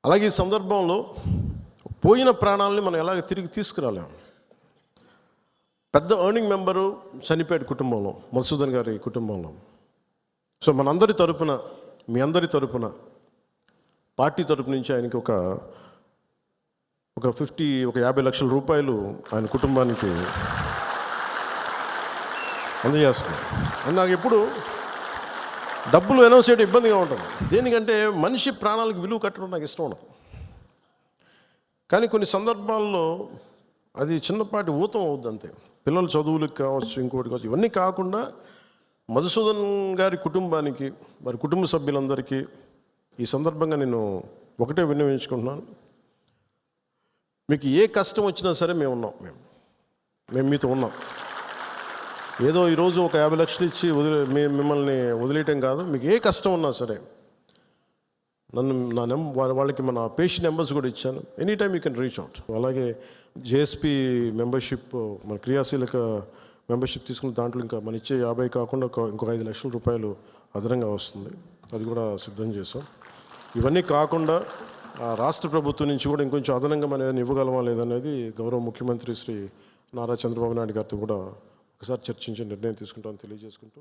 అలాగే ఈ సందర్భంలో పోయిన ప్రాణాలని మనం ఎలాగ తిరిగి తీసుకురాలేము. పెద్ద ఎర్నింగ్ మెంబరు చనిపోయాడు కుటుంబంలో, మధుసూదన్ గారి కుటుంబంలో. సో మనందరి తరపున, మీ అందరి తరపున, పార్టీ తరపు నుంచి ఆయనకి ఒక 50 లక్షల రూపాయలు ఆయన కుటుంబానికి అందజేస్తున్నాం. అని నాకు ఎప్పుడు డబ్బులు అనౌన్స్ చేయడం ఇబ్బందిగా ఉంటుంది. దేనికంటే మనిషి ప్రాణాలకు విలువ కట్టడం నాకు ఇష్టం ఉండదు. కానీ కొన్ని సందర్భాల్లో అది చిన్నపాటి ఊతం అవుద్ది అంతే. పిల్లల చదువులకు కావచ్చు, ఇంకోటి కావచ్చు. ఇవన్నీ కాకుండా మధుసూదన్ గారి కుటుంబానికి, వారి కుటుంబ సభ్యులందరికీ ఈ సందర్భంగా నేను ఒకటే విన్నవించుకుంటున్నాను. మీకు ఏ కష్టం వచ్చినా సరే మేము ఉన్నాం. మేము మీతో ఉన్నాం. ఏదో ఈరోజు ఒక 50 లక్షలు ఇచ్చి మిమ్మల్ని వదిలేయటం కాదు. మీకు ఏ కష్టం ఉన్నా సరే వాళ్ళకి మన పేషెంట్ నెంబర్స్ కూడా ఇచ్చాను. Any time you can reach out. అలాగే జేఎస్పీ మెంబర్షిప్, మన క్రియాశీలక మెంబర్షిప్ తీసుకున్న దాంట్లో ఇంకా మన ఇచ్చే 50 కాకుండా ఇంకొక 5 లక్షల రూపాయలు అదనంగా వస్తుంది. అది కూడా సిద్ధం చేసాం. ఇవన్నీ కాకుండా రాష్ట్ర ప్రభుత్వం నుంచి కూడా ఇంకొంచెం అదనంగా మనం ఏదైనా ఇవ్వగలమా లేదనేది గౌరవ ముఖ్యమంత్రి శ్రీ నారా చంద్రబాబు నాయుడు గారితో కూడా ఒకసారి చర్చించి నిర్ణయం తీసుకుంటామని తెలియజేసుకుంటూ